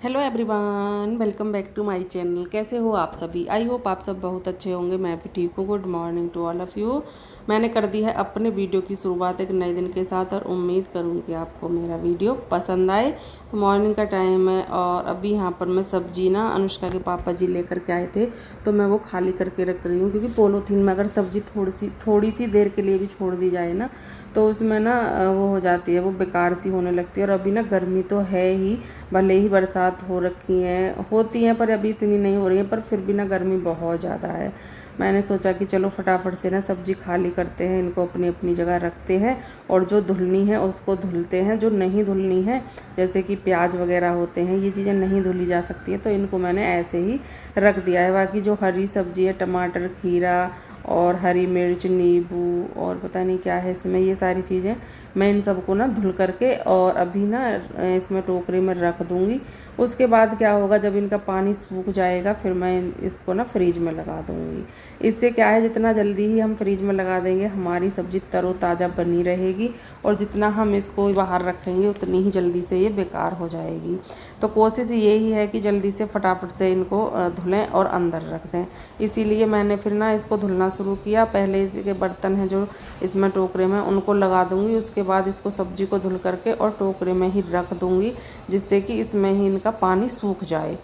Hello everyone, welcome back to my channel. कैसे हो आप सभी? आई होप आप सब बहुत अच्छे होंगे। मैं भी ठीक हूँ। Good morning to all of you. मैंने कर दी है अपने वीडियो की शुरुआत एक नए दिन के साथ और उम्मीद करूँगी आपको मेरा वीडियो पसंद आए। तो मॉर्निंग का टाइम है और अभी यहाँ पर मैं सब्जी ना अनुष्का के पापा जी लेकर के आए थे, तो मैं वो खाली करके रख रही हूँ, क्योंकि पोलोथीन में अगर सब्जी थोड़ी सी देर के लिए भी छोड़ दी जाए ना, तो उसमें ना वो हो जाती है, वो बेकार सी होने लगती है। और अभी ना गर्मी तो है ही, भले ही बरसात हो रखी है होती हैं पर अभी इतनी नहीं हो रही है, पर फिर भी ना गर्मी बहुत ज़्यादा है। मैंने सोचा कि चलो फटाफट से ना सब्जी खाली करते हैं, इनको अपनी अपनी जगह रखते हैं और जो धुलनी है उसको धुलते हैं। जो नहीं धुलनी है, जैसे कि प्याज वगैरह होते हैं, ये चीज़ें नहीं धुली जा सकती है, तो इनको मैंने ऐसे ही रख दिया है। बाकी जो हरी सब्जी है, टमाटर, खीरा और हरी मिर्च, नींबू और पता नहीं क्या है इसमें, ये सारी चीज़ें मैं इन सबको ना धुल करके और अभी ना इसमें टोकरी में रख दूँगी। उसके बाद क्या होगा, जब इनका पानी सूख जाएगा फिर मैं इसको ना फ्रिज में लगा दूँगी। इससे क्या है, जितना जल्दी ही हम फ्रिज में लगा देंगे हमारी सब्ज़ी तरोताज़ा बनी रहेगी, और जितना हम इसको बाहर रखेंगे उतनी ही जल्दी से ये बेकार हो जाएगी। तो कोशिश यही है कि जल्दी से फटाफट से इनको धुलें और अंदर रख दें। इसीलिए मैंने फिर ना इसको धुलना शुरू किया। पहले इसके बर्तन हैं जो इसमें टोकरे में, उनको लगा दूंगी, उसके बाद इसको सब्जी को धुल करके और टोकरे में ही रख दूंगी, जिससे कि इसमें ही इनका पानी सूख जाए।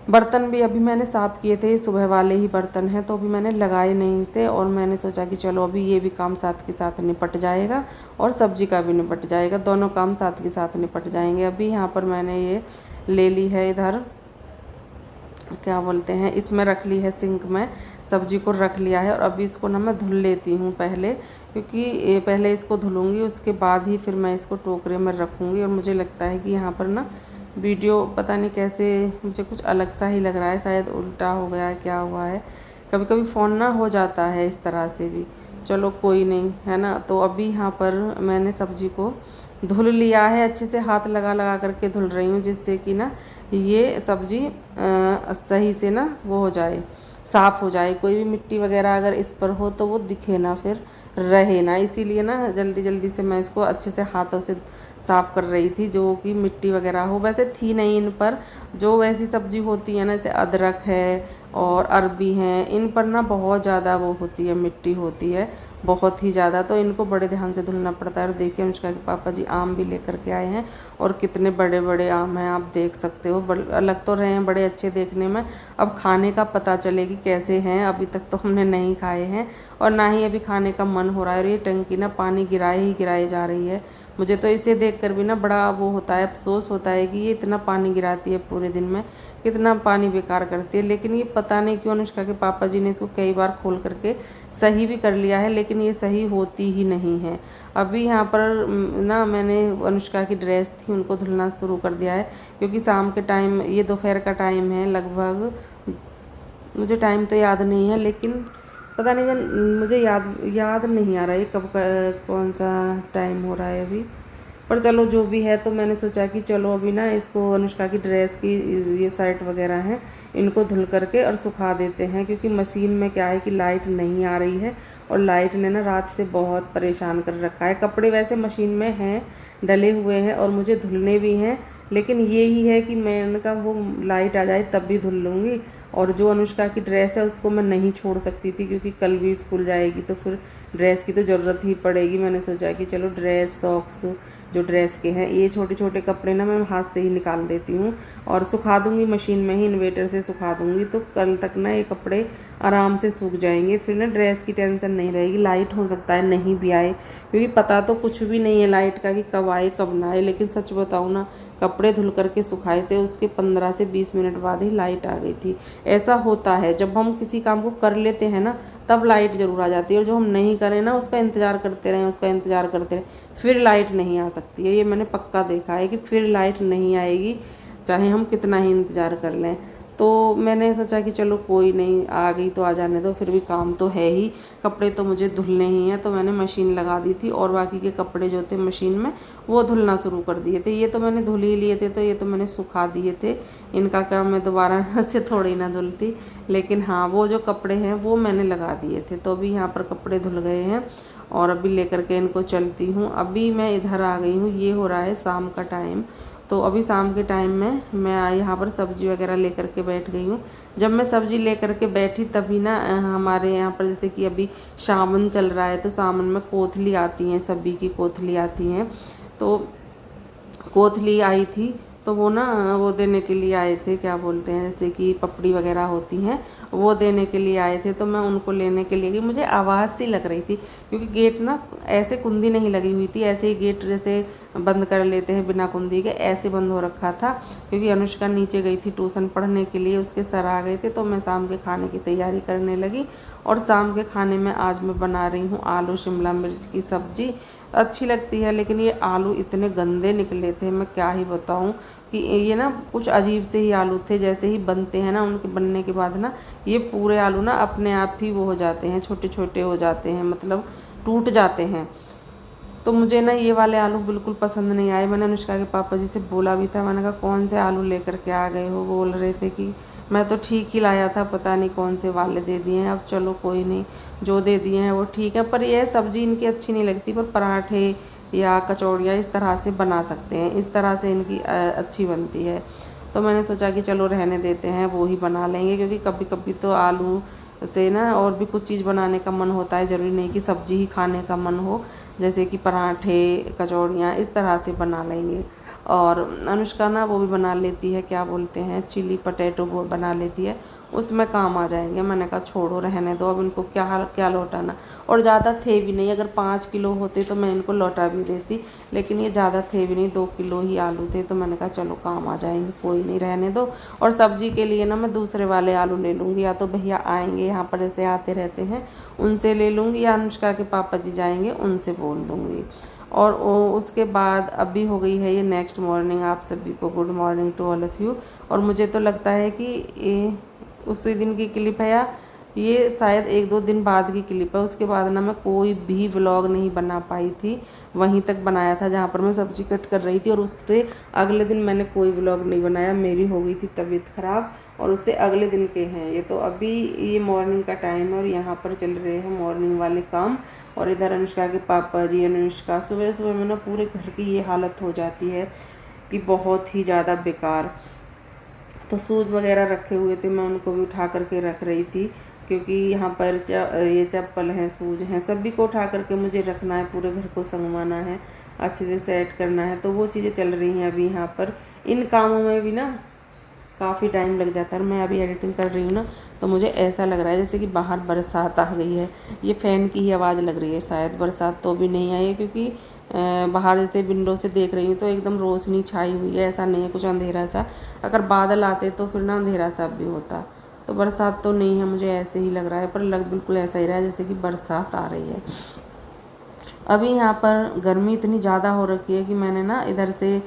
बर्तन भी अभी मैंने साफ़ किए थे, सुबह वाले ही बर्तन हैं, तो अभी मैंने लगाए नहीं थे, और मैंने सोचा कि चलो अभी ये भी काम साथ के साथ निपट जाएगा और सब्जी का भी निपट जाएगा, दोनों काम साथ के साथ निपट जाएंगे। अभी यहाँ पर मैंने ये ले ली है, इधर क्या बोलते हैं, इसमें रख ली है, सिंक में सब्जी को रख लिया है। और अभी इसको ना मैं धुल लेती हूँ पहले, क्योंकि पहले इसको धुलूँगी, उसके बाद ही फिर मैं इसको टोकरे में रखूँगी। और मुझे लगता है कि यहाँ पर ना वीडियो पता नहीं कैसे मुझे कुछ अलग सा ही लग रहा है, शायद उल्टा हो गया है, क्या हुआ है, कभी कभी फ़ोन ना हो जाता है इस तरह से भी। चलो कोई नहीं, है ना। तो अभी यहाँ पर मैंने सब्जी को धुल लिया है, अच्छे से हाथ लगा लगा करके धुल रही हूँ, जिससे कि ना ये सब्जी सही से ना वो हो जाए, साफ़ हो जाए। कोई भी मिट्टी वगैरह अगर इस पर हो तो वो दिखे ना, फिर रहे ना। इसीलिए ना जल्दी जल्दी से मैं इसको अच्छे से हाथों से साफ़ कर रही थी, जो कि मिट्टी वगैरह हो। वैसे थी नहीं इन पर, जो वैसी सब्जी होती है ना, जैसे अदरक है और अरबी हैं, इन पर ना बहुत ज़्यादा वो होती है, मिट्टी होती है बहुत ही ज़्यादा, तो इनको बड़े ध्यान से धुलना पड़ता है। और देखिए अनुष्का के पापा जी आम भी लेकर के आए हैं, और कितने बड़े बड़े आम हैं, आप देख सकते हो। लग तो रहे हैं बड़े अच्छे देखने में, अब खाने का पता चले कि कैसे हैं। अभी तक तो हमने नहीं खाए हैं और ना ही अभी खाने का मन हो रहा है। और ये टंकी ना पानी गिराए ही गिराए जा रही है। मुझे तो इसे देखकर भी ना बड़ा वो होता है, अफसोस होता है कि ये इतना पानी गिराती है पूरे दिन में, कितना पानी बेकार करती है। लेकिन ये पता नहीं क्यों अनुष्का के पापा जी ने इसको कई बार खोल करके सही भी कर लिया है, लेकिन ये सही होती ही नहीं है। अभी यहाँ पर ना मैंने अनुष्का की ड्रेस थी, उनको धुलना शुरू कर दिया है, क्योंकि शाम के टाइम, ये दोपहर का टाइम है लगभग, मुझे टाइम तो याद नहीं है, लेकिन पता नहीं मुझे याद नहीं आ रहा है कब कौन सा टाइम हो रहा है अभी। पर चलो जो भी है, तो मैंने सोचा कि चलो अभी ना इसको अनुष्का की ड्रेस की ये शर्ट वगैरह हैं, इनको धुल करके और सुखा देते हैं, क्योंकि मशीन में क्या है कि लाइट नहीं आ रही है, और लाइट ने ना रात से बहुत परेशान कर रखा है। कपड़े वैसे मशीन में हैं, डले हुए हैं और मुझे धुलने भी हैं, लेकिन ये ही है कि मैंने कहा वो लाइट आ जाए तब भी धुल लूँगी। और जो अनुष्का की ड्रेस है उसको मैं नहीं छोड़ सकती थी, क्योंकि कल भी स्कूल जाएगी, तो फिर ड्रेस की तो ज़रूरत ही पड़ेगी। मैंने सोचा कि चलो ड्रेस, सॉक्स जो ड्रेस के हैं, ये छोटे छोटे कपड़े ना मैं हाथ से ही निकाल देती हूँ और सुखा दूँगी मशीन में ही, इन्वेटर से सुखा दूँगी, तो कल तक ना ये कपड़े आराम से सूख जाएंगे। फिर ना ड्रेस की टेंशन नहीं रहेगी। लाइट हो सकता है नहीं भी आए, क्योंकि पता तो कुछ भी नहीं है लाइट का कि कब आए कब ना आए। लेकिन सच बताऊँ ना, कपड़े धुल करके सुखाए थे, उसके 15 से 20 मिनट बाद ही लाइट आ गई थी। ऐसा होता है जब हम किसी काम को कर लेते हैं ना, तब लाइट ज़रूर आ जाती है, और जो हम नहीं करें ना, उसका इंतज़ार करते रहें, उसका इंतज़ार करते रहें, फिर लाइट नहीं आ सकती है। ये मैंने पक्का देखा है कि फिर लाइट नहीं आएगी, चाहे हम कितना ही इंतज़ार कर लें। तो मैंने सोचा कि चलो कोई नहीं, आ गई तो आ जाने दो, फिर भी काम तो है ही, कपड़े तो मुझे धुलने ही हैं। तो मैंने मशीन लगा दी थी, और बाकी के कपड़े जो थे मशीन में वो धुलना शुरू कर दिए थे। ये तो मैंने धुल ही लिए थे, तो ये तो मैंने सुखा दिए थे, इनका काम मैं दोबारा से थोड़ी ना धुलती। लेकिन हाँ, वो जो कपड़े हैं वो मैंने लगा दिए थे। तो अभी यहाँ पर कपड़े धुल गए हैं, और अभी लेकर के इनको चलती हूँ। अभी मैं इधर आ गई हूँ, ये हो रहा है शाम का टाइम, तो अभी शाम के टाइम में मैं यहाँ पर सब्ज़ी वगैरह लेकर के बैठ गई हूँ। जब मैं सब्ज़ी लेकर के बैठी तभी ना हमारे यहाँ पर जैसे कि अभी सावन चल रहा है, तो सावन में कोथली आती हैं, सब्जी की कोथली आती हैं। तो कोथली आई थी, तो वो ना वो देने के लिए आए थे, क्या बोलते हैं, जैसे कि पपड़ी वगैरह होती हैं, वो देने के लिए आए थे। तो मैं उनको लेने के लिए गई। मुझे आवाज़ सी लग रही थी, क्योंकि गेट ना ऐसे कुंडी नहीं लगी हुई थी, ऐसे ही गेट जैसे बंद कर लेते हैं बिना कुंडी के, ऐसे बंद हो रखा था। क्योंकि अनुष्का नीचे गई थी ट्यूशन पढ़ने के लिए, उसके सर आ गए थे। तो मैं शाम के खाने की तैयारी करने लगी। और शाम के खाने में आज मैं बना रही हूँ आलू शिमला मिर्च की सब्ज़ी। अच्छी लगती है, लेकिन ये आलू इतने गंदे निकले थे, मैं क्या ही बताऊँ कि ये ना कुछ अजीब से ही आलू थे। जैसे ही बनते हैं ना, उनके बनने के बाद ना ये पूरे आलू ना अपने आप ही वो हो जाते हैं, छोटे छोटे हो जाते हैं, मतलब टूट जाते हैं। तो मुझे ना ये वाले आलू बिल्कुल पसंद नहीं आए। मैंने अनुष्का के पापा जी से बोला भी था, मैंने कहा कौन से आलू लेकर के आ गए हो। बोल रहे थे कि मैं तो ठीक ही लाया था, पता नहीं कौन से वाले दे दिए हैं। अब चलो कोई नहीं, जो दे दिए हैं वो ठीक है। पर यह सब्ज़ी इनकी अच्छी नहीं लगती, पर पराठे या कचौड़ियाँ इस तरह से बना सकते हैं, इस तरह से इनकी अच्छी बनती है। तो मैंने सोचा कि चलो रहने देते हैं, वो ही बना लेंगे, क्योंकि कभी कभी तो आलू से ना और भी कुछ चीज़ बनाने का मन होता है, ज़रूरी नहीं कि सब्ज़ी ही खाने का मन हो। जैसे कि पराठे, कचौड़ियाँ इस तरह से बना लेंगे। और अनुष्का ना वो भी बना लेती है, क्या बोलते हैं, चिली पटेटो वो बना लेती है, उसमें काम आ जाएंगे। मैंने कहा छोड़ो रहने दो, अब इनको क्या लौटाना। और ज़्यादा थे भी नहीं, अगर 5 किलो होते तो मैं इनको लौटा भी देती, लेकिन ये ज़्यादा थे भी नहीं, 2 किलो ही आलू थे। तो मैंने कहा चलो काम आ जाएंगे, कोई नहीं रहने दो। और सब्ज़ी के लिए ना मैं दूसरे वाले आलू ले लूँगी, या तो भैया आएंगे यहाँ पर जैसे आते रहते हैं उनसे ले लूँगी, या अनुष्का के पापा जी जाएंगे उनसे बोल दूँगी। और उसके बाद अभी हो गई है ये नेक्स्ट मॉर्निंग। आप सभी को good morning to all of you. और मुझे तो लगता है कि ये उसी दिन की क्लिप है, या ये शायद 1-2 दिन बाद की क्लिप है। उसके बाद ना मैं कोई भी व्लॉग नहीं बना पाई थी, वहीं तक बनाया था जहाँ पर मैं सब्ज़ी कट कर रही थी। और उससे अगले दिन मैंने कोई व्लॉग नहीं बनाया, मेरी हो गई थी तबीयत ख़राब। और उससे अगले दिन के हैं ये। तो अभी ये मॉर्निंग का टाइम है और यहाँ पर चल रहे हैं मॉर्निंग वाले काम। और इधर अनुष्का के पापा जी, अनुष्का सुबह सुबह में ना पूरे घर की ये हालत हो जाती है कि बहुत ही ज़्यादा बेकार। तो शूज़ वगैरह रखे हुए थे, मैं उनको भी उठा करके रख रही थी, क्योंकि यहाँ पर ये चप्पल हैं, शूज़ हैं, सभी को उठा करके मुझे रखना है, पूरे घर को संगवाना है, अच्छे से सेट करना है। तो वो चीज़ें चल रही हैं अभी यहाँ पर। इन कामों में भी ना काफ़ी टाइम लग जाता है। मैं अभी एडिटिंग कर रही हूँ ना, तो मुझे ऐसा लग रहा है जैसे कि बाहर बरसात आ गई है। ये फ़ैन की ही आवाज़ लग रही है, शायद बरसात तो भी नहीं आई है, क्योंकि बाहर जैसे विंडो से देख रही हूँ तो एकदम रोशनी छाई हुई है, ऐसा नहीं है कुछ अंधेरा सा। अगर बादल आते तो फिर ना अंधेरा सा भी होता। तो बरसात तो नहीं है, मुझे ऐसे ही लग रहा है, पर लग बिल्कुल ऐसा ही रहा है जैसे कि बरसात आ रही है। अभी यहाँ पर गर्मी इतनी ज़्यादा हो रखी है कि मैंने ना इधर से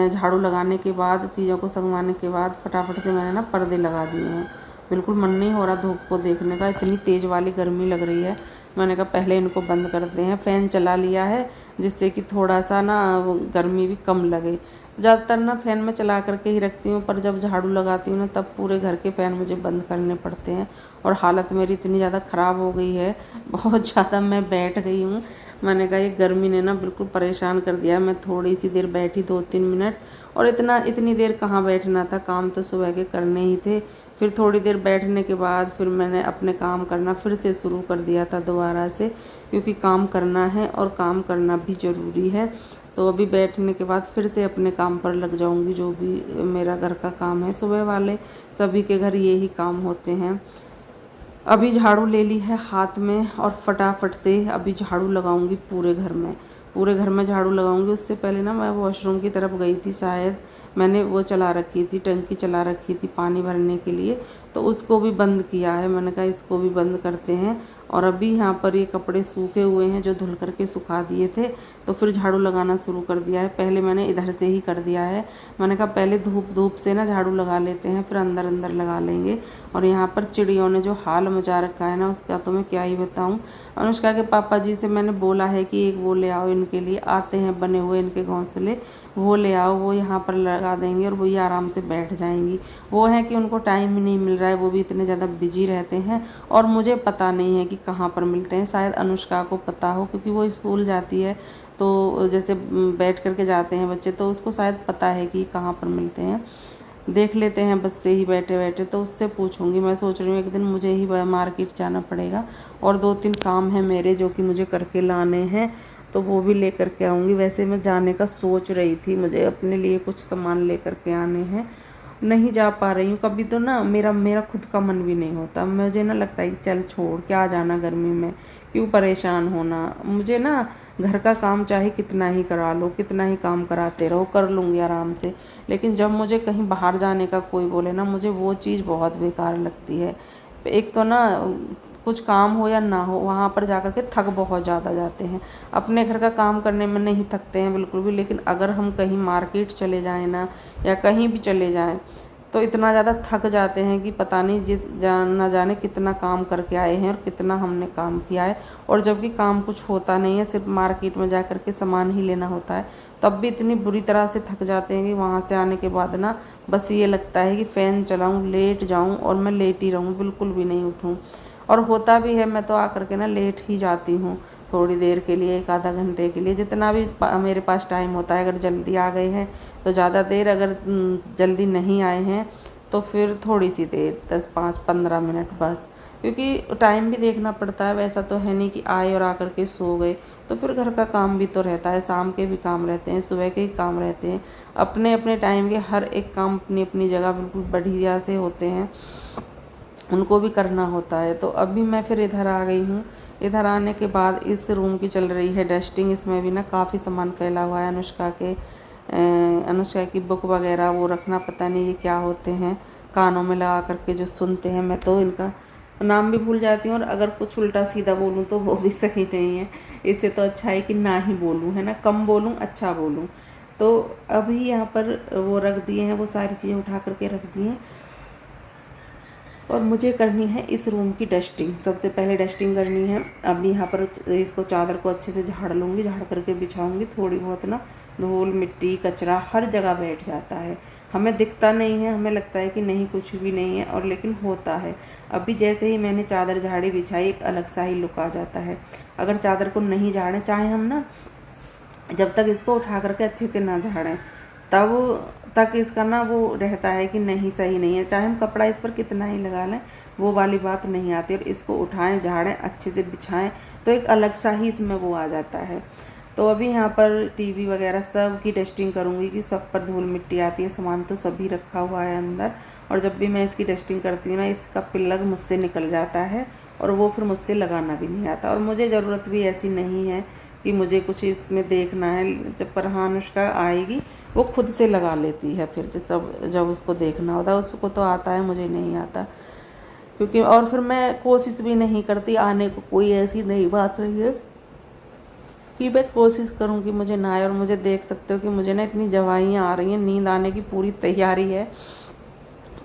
झाड़ू लगाने के बाद, चीज़ों को संगवाने के बाद फटाफट से मैंने ना पर्दे लगा दिए हैं। बिल्कुल मन नहीं हो रहा धूप को देखने का, इतनी तेज़ वाली गर्मी लग रही है। मैंने कहा पहले इनको बंद करते हैं। फ़ैन चला लिया है जिससे कि थोड़ा सा ना गर्मी भी कम लगे। ज़्यादातर ना फ़ैन में चला करके ही रखती हूँ, पर जब झाड़ू लगाती हूँ ना तब पूरे घर के फ़ैन मुझे बंद करने पड़ते हैं। और हालत मेरी इतनी ज़्यादा ख़राब हो गई है, बहुत ज़्यादा मैं बैठ गई हूँ। मैंने कहा ये गर्मी ने ना बिल्कुल परेशान कर दिया। मैं थोड़ी सी देर बैठी, 2-3 मिनट, और इतनी देर कहाँ बैठना था, काम तो सुबह के करने ही थे। फिर थोड़ी देर बैठने के बाद फिर मैंने अपने काम करना फिर से शुरू कर दिया था दोबारा से, क्योंकि काम करना है और काम करना भी ज़रूरी है। तो अभी बैठने के बाद फिर से अपने काम पर लग जाऊंगी, जो भी मेरा घर का काम है। सुबह वाले सभी के घर ये ही काम होते हैं। अभी झाड़ू ले ली है हाथ में और फटाफट से अभी झाड़ू लगाऊंगी पूरे घर में, पूरे घर में झाड़ू लगाऊंगी। उससे पहले ना मैं वॉशरूम की तरफ गई थी, शायद मैंने वो चला रखी थी, टंकी चला रखी थी पानी भरने के लिए, तो उसको भी बंद किया है। मैंने कहा इसको भी बंद करते हैं। और अभी यहाँ पर ये कपड़े सूखे हुए हैं जो धुल करके सुखा दिए थे, तो फिर झाड़ू लगाना शुरू कर दिया है। पहले मैंने इधर से ही कर दिया है, मैंने कहा पहले धूप से ना झाड़ू लगा लेते हैं, फिर अंदर अंदर लगा लेंगे। और यहाँ पर चिड़ियों ने जो हाल मचा रखा है ना, उसका तो मैं क्या ही बताऊँ। अनुष्का के पापा जी से मैंने बोला है कि एक वो ले आओ, इनके लिए आते हैं बने हुए इनके घोंसले, वो ले आओ, वो यहाँ पर लगा देंगे और वही आराम से बैठ जाएंगी। वो है कि उनको टाइम ही नहीं मिल रहा है, वो भी इतने ज़्यादा बिजी रहते हैं। और मुझे पता नहीं है कि कहाँ पर मिलते हैं। शायद अनुष्का को पता हो, क्योंकि वो स्कूल जाती है तो जैसे बैठ करके जाते हैं बच्चे, तो उसको शायद पता है कि कहाँ पर मिलते हैं। देख लेते हैं बस से ही बैठे बैठे, तो उससे पूछूंगी। मैं सोच रही हूँ एक दिन मुझे ही मार्केट जाना पड़ेगा, और 2-3 काम हैं मेरे जो कि मुझे करके लाने हैं, तो वो भी ले करके आऊँगी। वैसे मैं जाने का सोच रही थी, मुझे अपने लिए कुछ सामान ले करके आने हैं, नहीं जा पा रही हूँ। कभी तो ना मेरा मेरा खुद का मन भी नहीं होता, मुझे ना लगता है कि चल छोड़, क्या जाना गर्मी में, क्यों परेशान होना। मुझे ना घर का काम चाहे कितना ही करा लो, कितना ही काम कराते रहो, कर लूँगी आराम से, लेकिन जब मुझे कहीं बाहर जाने का कोई बोले ना, मुझे वो चीज़ बहुत बेकार लगती है। एक तो ना कुछ काम हो या ना हो, वहाँ पर जा कर के थक बहुत ज़्यादा जाते हैं। अपने घर का काम करने में नहीं थकते हैं बिल्कुल भी, लेकिन अगर हम कहीं मार्केट चले जाएँ ना, या कहीं भी चले जाएँ, तो इतना ज़्यादा थक जाते हैं कि पता नहीं ना जाने कितना काम करके आए हैं और कितना हमने काम किया है। और जबकि काम कुछ होता नहीं है, सिर्फ मार्केट में जा कर के सामान ही लेना होता है, तब भी इतनी बुरी तरह से थक जाते हैं कि वहाँ से आने के बाद ना बस ये लगता है कि फ़ैन चलाऊँ, लेट जाऊँ और मैं लेट ही रहूँ, बिल्कुल भी नहीं उठूँ। और होता भी है, मैं तो आकर के ना लेट ही जाती हूँ, थोड़ी देर के लिए, 1 आधा घंटे के लिए, जितना भी मेरे पास टाइम होता है। अगर जल्दी आ गए हैं तो ज़्यादा देर, अगर जल्दी नहीं आए हैं तो फिर थोड़ी सी देर, 10-5-15 मिनट बस, क्योंकि टाइम भी देखना पड़ता है। वैसा तो है नहीं कि आए और आकर के सो गए, तो फिर घर का काम भी तो रहता है, शाम के भी काम रहते हैं, सुबह के ही काम रहते हैं। अपने अपने टाइम के हर एक काम अपनी अपनी जगह बिल्कुल बढ़िया से होते हैं, उनको भी करना होता है। तो अभी मैं फिर इधर आ गई हूँ। इधर आने के बाद इस रूम की चल रही है डस्टिंग। इसमें भी ना काफ़ी सामान फैला हुआ है, अनुष्का की बुक वगैरह, वो रखना, पता नहीं ये क्या होते हैं, कानों में लगा करके जो सुनते हैं। मैं तो इनका नाम भी भूल जाती हूँ, और अगर कुछ उल्टा सीधा बोलूँ तो वो भी सही नहीं है। इससे तो अच्छा है कि ना ही बोलूँ, है ना, कम बोलूँ, अच्छा बोलूँ। तो अभी यहाँ पर वो रख दिए हैं, वो सारी चीज़ें उठा करके रख दी हैं, और मुझे करनी है इस रूम की डस्टिंग। सबसे पहले डस्टिंग करनी है। अब यहाँ पर इसको, चादर को अच्छे से झाड़ लूँगी, झाड़ करके बिछाऊँगी। थोड़ी बहुत ना धूल मिट्टी कचरा हर जगह बैठ जाता है, हमें दिखता नहीं है, हमें लगता है कि नहीं कुछ भी नहीं है, और लेकिन होता है। अभी जैसे ही मैंने चादर झाड़ी बिछाई, एक अलग सा ही लुक आ जाता है। अगर चादर को नहीं झाड़ें, चाहे हम ना जब तक इसको उठा करके अच्छे से ना झाड़ें, तब तक इसका ना वो रहता है कि नहीं सही नहीं है, चाहे हम कपड़ा इस पर कितना ही लगा लें, वो वाली बात नहीं आती। और इसको उठाएं, झाड़ें, अच्छे से बिछाएं, तो एक अलग सा ही इसमें वो आ जाता है। तो अभी यहाँ पर टीवी वगैरह सब की डस्टिंग करूँगी कि सब पर धूल मिट्टी आती है। सामान तो सभी रखा हुआ है अंदर, और जब भी मैं इसकी डस्टिंग करती हूँ ना, इसका पिल्लग मुझसे निकल जाता है, और वो फिर मुझसे लगाना भी नहीं आता। और मुझे ज़रूरत भी ऐसी नहीं है कि मुझे कुछ इसमें देखना है। जब पर हाँ, अनुष्का आएगी, वो खुद से लगा लेती है, फिर जब उसको देखना होता है। उसको तो आता है, मुझे नहीं आता, क्योंकि और फिर मैं कोशिश भी नहीं करती आने को। कोई ऐसी नई बात नहीं है कि मैं कोशिश करूँ कि मुझे ना आए। और मुझे देख सकते हो कि मुझे ना इतनी जवाइयाँ आ रही हैं, नींद आने की पूरी तैयारी है।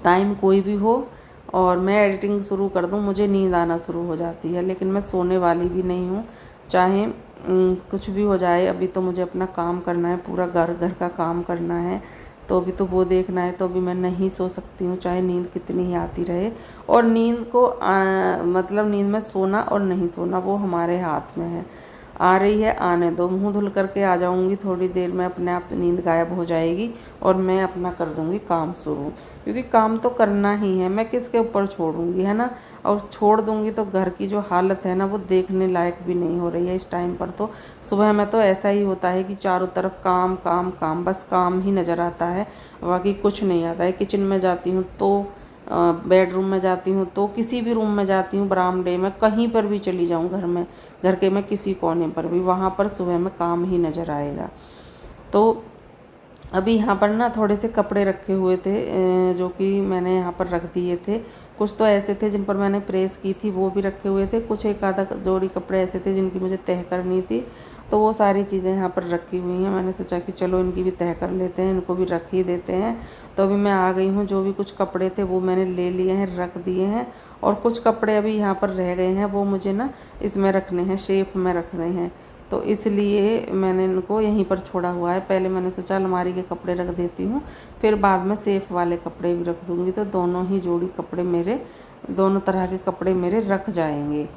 टाइम कोई भी हो और मैं एडिटिंग शुरू कर दूँ, मुझे नींद आना शुरू हो जाती है, लेकिन मैं सोने वाली भी नहीं हूँ, चाहे कुछ भी हो जाए। अभी तो मुझे अपना काम करना है, पूरा घर का काम करना है, तो अभी तो वो देखना है। तो अभी मैं नहीं सो सकती हूँ, चाहे नींद कितनी ही आती रहे। और नींद को मतलब नींद में सोना और नहीं सोना वो हमारे हाथ में है। आ रही है, आने दो, मुंह धुल करके आ जाऊंगी, थोड़ी देर में अपने आप नींद गायब हो जाएगी, और मैं अपना कर दूंगी काम शुरू, क्योंकि काम तो करना ही है। मैं किसके ऊपर छोड़ूंगी, है ना। और छोड़ दूंगी तो घर की जो हालत है ना, वो देखने लायक भी नहीं हो रही है इस टाइम पर। तो सुबह में तो ऐसा ही होता है कि चारों तरफ काम काम काम, बस काम ही नज़र आता है, बाकी कुछ नहीं आता है। किचन में जाती हूँ तो, बेडरूम में जाती हूँ तो, किसी भी रूम में जाती हूँ, बरामदे में, कहीं पर भी चली जाऊँ घर के में किसी कोने पर भी, वहाँ पर सुबह में काम ही नज़र आएगा। तो अभी यहाँ पर ना थोड़े से कपड़े रखे हुए थे, जो कि मैंने यहाँ पर रख दिए थे। कुछ तो ऐसे थे जिन पर मैंने प्रेस की थी, वो भी रखे हुए थे। कुछ 1 आधा जोड़ी कपड़े ऐसे थे जिनकी मुझे तह करनी थी, तो वो सारी चीज़ें यहाँ पर रखी हुई हैं। मैंने सोचा कि चलो इनकी भी तह कर लेते हैं, इनको भी रख ही देते हैं। तो अभी मैं आ गई हूँ, जो भी कुछ कपड़े थे वो मैंने ले लिए हैं, रख दिए हैं। और कुछ कपड़े अभी यहाँ पर रह गए हैं, वो मुझे ना इसमें रखने हैं, शेप में रखने हैं, तो इसलिए मैंने इनको यहीं पर छोड़ा हुआ है। पहले मैंने सोचा अलमारी के कपड़े रख देती हूँ, फिर बाद में सेफ वाले कपड़े भी रख दूँगी, तो दोनों ही जोड़ी कपड़े मेरे, दोनों तरह के कपड़े मेरे रख जाएंगे।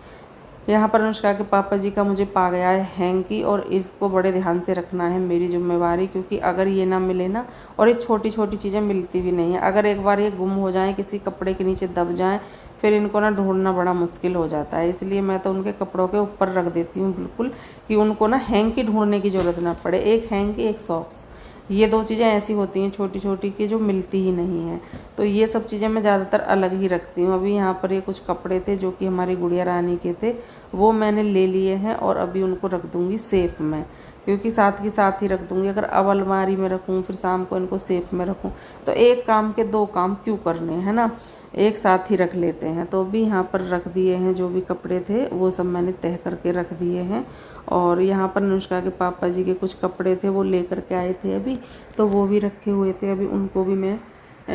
यहाँ पर अनुष्का के पापा जी का मुझे पा गया है हैंकी, और इसको बड़े ध्यान से रखना है, मेरी जिम्मेवारी, क्योंकि अगर ये ना मिले ना, और ये छोटी छोटी चीज़ें मिलती भी नहीं है, अगर एक बार ये गुम हो जाएं, किसी कपड़े के नीचे दब जाएं, फिर इनको ना ढूंढना बड़ा मुश्किल हो जाता है। इसलिए मैं तो उनके कपड़ों के ऊपर रख देती हूँ बिल्कुल, कि उनको ना हैंकी ढूंढने की ज़रूरत ना पड़े। एक हैंकी, एक सॉक्स, ये 2 चीज़ें ऐसी होती हैं छोटी छोटी कि जो मिलती ही नहीं हैं। तो ये सब चीज़ें मैं ज़्यादातर अलग ही रखती हूँ। अभी यहाँ पर ये कुछ कपड़े थे जो कि हमारी गुड़िया रानी के थे, वो मैंने ले लिए हैं और अभी उनको रख दूँगी सेफ में, क्योंकि साथ ही साथ ही रख दूँगी। अगर अब अलमारी में रखूँ फिर शाम को इनको सेफ में रखूँ, तो एक काम के 2 काम क्यों करने हैं ना, एक साथ ही रख लेते हैं। तो अभी यहाँ पर रख दिए हैं, जो भी कपड़े थे वो सब मैंने तह करके रख दिए हैं। और यहाँ पर अनुष्का के पापा जी के कुछ कपड़े थे वो ले करके आए थे अभी, तो वो भी रखे हुए थे। अभी उनको भी मैं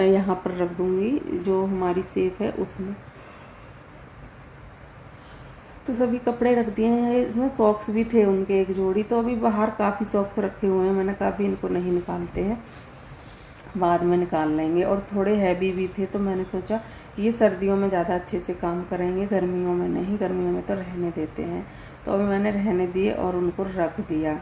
यहाँ पर रख दूँगी जो हमारी सेफ है उसमें। तो सभी कपड़े रख दिए हैं। इसमें सॉक्स भी थे उनके एक जोड़ी, तो अभी बाहर काफ़ी सॉक्स रखे हुए हैं। मैंने कहा भी इनको नहीं निकालते हैं, बाद में निकाल लेंगे। और थोड़े हैवी भी थे, तो मैंने सोचा कि ये सर्दियों में ज़्यादा अच्छे से काम करेंगे, गर्मियों में नहीं, गर्मियों में तो रहने देते हैं। तो अभी मैंने रहने दिए और उनको रख दिया।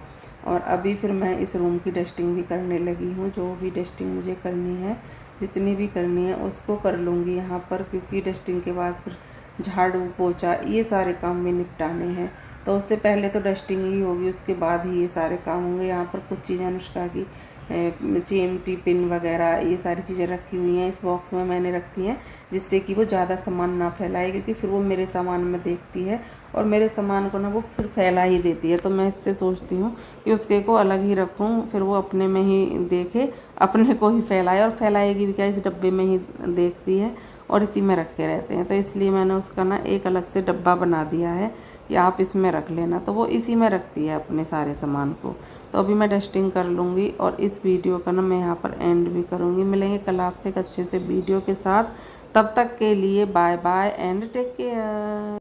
और अभी फिर मैं इस रूम की डस्टिंग भी करने लगी हूँ। जो भी डस्टिंग मुझे करनी है, जितनी भी करनी है उसको कर लूँगी यहाँ पर, क्योंकि डस्टिंग के बाद फिर झाड़ू पोछा ये सारे काम भी निपटाने हैं। तो उससे पहले तो डस्टिंग ही होगी, उसके बाद ही ये सारे काम होंगे। यहाँ पर कुछ चीज़ें अनुष्का की चिमटी पिन वगैरह ये सारी चीज़ें रखी हुई हैं, इस बॉक्स में मैंने रखती हैं, जिससे कि वो ज़्यादा सामान ना फैलाए, क्योंकि फिर वो मेरे सामान में देखती है और मेरे सामान को ना वो फिर फैला ही देती है। तो मैं इससे सोचती हूँ कि उसके को अलग ही रखूँ, फिर वो अपने में ही देखे, अपने को ही फैलाए, और फैलाएगी भी क्या, इस डब्बे में ही देखती है और इसी में रखे रहते हैं। तो इसलिए मैंने उसका ना एक अलग से डब्बा बना दिया है कि आप इसमें रख लेना, तो वो इसी में रखती है अपने सारे सामान को। तो अभी मैं डस्टिंग कर लूँगी और इस वीडियो का ना मैं यहाँ पर एंड भी करूँगी। मिलेंगे कल आपसे एक अच्छे से वीडियो के साथ, तब तक के लिए bye bye and take care.